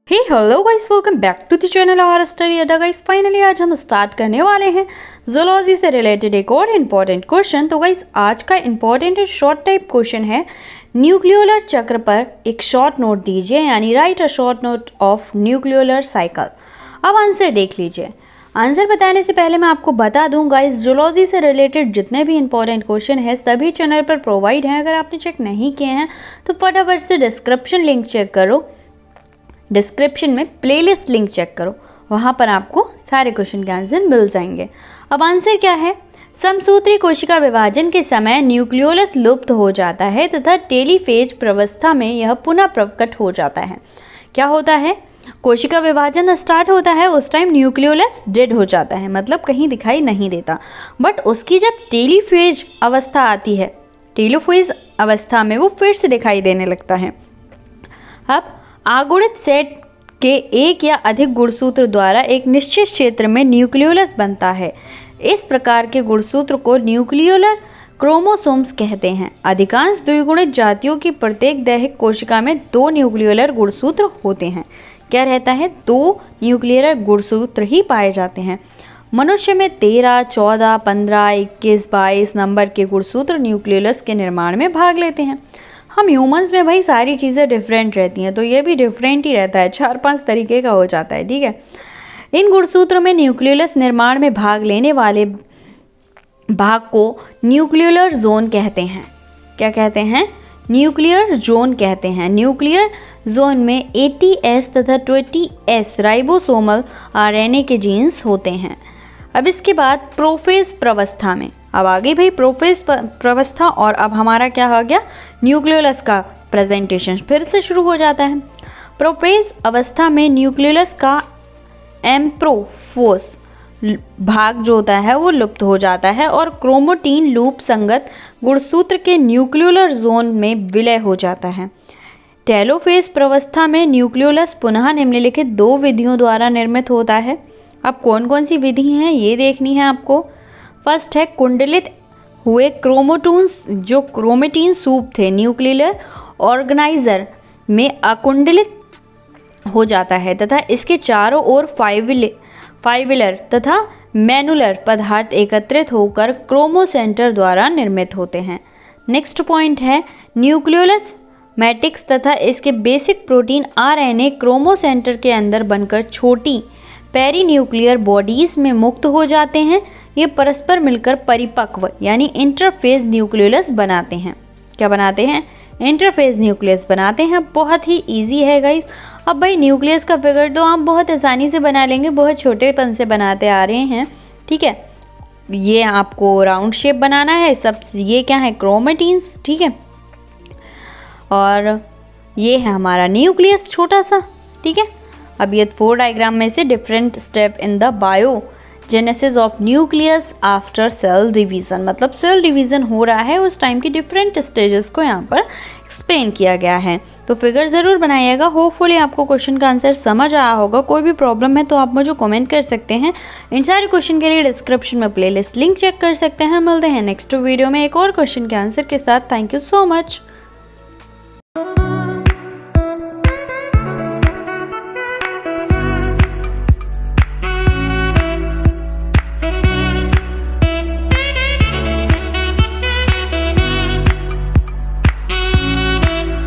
Hey hello guys, welcome back to the channel और study Adda. Guys finally आज हम start करने वाले हैं ज़ूलॉजी से रिलेटेड एक और इम्पॉर्टेंट क्वेश्चन। तो गाइस आज का इम्पॉर्टेंट शॉर्ट टाइप क्वेश्चन है, न्यूक्लियोलर चक्र पर एक शॉर्ट नोट दीजिए, यानी right a short note of nucleolar cycle. अब आंसर देख लीजिए। आंसर बताने से पहले मैं आपको बता दूं गाइस, ज़ूलॉजी से रिलेटेड जितने भी इंपॉर्टेंट क्वेश्चन है सभी चैनल पर प्रोवाइड हैं। अगर आपने चेक नहीं किए हैं तो फटाफट से डिस्क्रिप्शन लिंक चेक करो, डिस्क्रिप्शन में प्लेलिस्ट लिंक चेक करो, वहाँ पर आपको सारे क्वेश्चन के आंसर मिल जाएंगे। अब आंसर क्या है? समसूत्री कोशिका विभाजन के समय न्यूक्लियोलस लुप्त हो जाता है तथा टेलीफेज प्रावस्था में यह पुनः प्रकट हो जाता है। क्या होता है? कोशिका विभाजन स्टार्ट होता है, उस टाइम न्यूक्लियोलस डेड हो जाता है, मतलब कहीं दिखाई नहीं देता। बट उसकी जब टेलीफेज अवस्था आती है, टेलीफेज अवस्था में वो फिर से दिखाई देने लगता है। अब आगुणित सेट के एक या अधिक गुणसूत्र द्वारा एक निश्चित क्षेत्र में न्यूक्लियोलस बनता है। इस प्रकार के गुणसूत्र को न्यूक्लियोलर क्रोमोसोम्स कहते हैं। अधिकांश द्विगुणित जातियों की प्रत्येक दैहिक कोशिका में 2 न्यूक्लियोलर गुणसूत्र होते हैं। क्या रहता है? 2 न्यूक्लियोलर गुणसूत्र ही पाए जाते हैं। मनुष्य में 13, 14, 15, 21, 22 नंबर के गुणसूत्र न्यूक्लियोलस के निर्माण में भाग लेते हैं। हम ह्यूमंस में भाई सारी चीज़ें डिफरेंट रहती हैं, तो ये भी डिफरेंट ही रहता है, 4-5 तरीके का हो जाता है। ठीक है, इन गुणसूत्रों में न्यूक्लियोलस निर्माण में भाग लेने वाले भाग को न्यूक्लियोलर जोन कहते हैं। क्या कहते हैं? न्यूक्लियर जोन कहते हैं। न्यूक्लियर जोन में 80S तथा 20S राइबोसोमल आरएनए के जीन्स होते हैं। अब इसके बाद प्रोफेज प्रावस्था में, अब आगे भाई प्रोफेज प्रावस्था, और अब हमारा क्या हो गया? न्यूक्लियोलस का प्रेजेंटेशन फिर से शुरू हो जाता है। प्रोफेज अवस्था में न्यूक्लियोलस का एम्प्रोफोस भाग जो होता है वो लुप्त हो जाता है और क्रोमोटीन लूप संगत गुणसूत्र के न्यूक्लियोलर जोन में विलय हो जाता है। टेलोफेज प्रावस्था में न्यूक्लियोलस पुनः निम्नलिखित 2 विधियों द्वारा निर्मित होता है। अब कौन कौन सी विधि हैं ये देखनी है आपको। फर्स्ट है कुंडलित हुए क्रोमोटोन्स, जो क्रोमेटिन सूप थे न्यूक्लियोलर ऑर्गेनाइजर में अकुंडलित हो जाता है तथा इसके चारों ओर फाइविलर तथा मैनुलर पदार्थ एकत्रित होकर क्रोमोसेंटर द्वारा निर्मित होते हैं। नेक्स्ट पॉइंट है न्यूक्लियोलस मैट्रिक्स तथा इसके बेसिक प्रोटीन आरएनए क्रोमोसेंटर के अंदर बनकर छोटी पेरीन्यूक्लियर बॉडीज़ में मुक्त हो जाते हैं। ये परस्पर मिलकर परिपक्व यानी इंटरफेज न्यूक्लियोलस बनाते हैं। क्या बनाते हैं? इंटरफेज न्यूक्लियस बनाते हैं। बहुत ही इजी है गाइस। अब भाई न्यूक्लियस का फिगर तो आप बहुत आसानी से बना लेंगे, बहुत छोटेपन से बनाते आ रहे हैं। ठीक है, ये आपको राउंड शेप बनाना है। सब ये क्या है? क्रोमेटिन्स। ठीक है, और ये है हमारा न्यूक्लियस छोटा सा। ठीक है, अब ये 4 डायग्राम में से different step in the biogenesis of nucleus after sale division, मतलब सेल डिवीज़न हो रहा है उस टाइम की डिफरेंट स्टेजेस को यहाँ पर एक्सप्लेन किया गया है। तो फिगर ज़रूर बनाइएगा। होपफुली आपको क्वेश्चन का आंसर समझ आया होगा। कोई भी प्रॉब्लम है तो आप मुझे कमेंट कर सकते हैं। इन सारे क्वेश्चन के लिए डिस्क्रिप्शन में प्लेलिस्ट लिंक चेक कर सकते हैं। मिलते हैं नेक्स्ट वीडियो में एक और क्वेश्चन के आंसर के साथ। Thank you so much.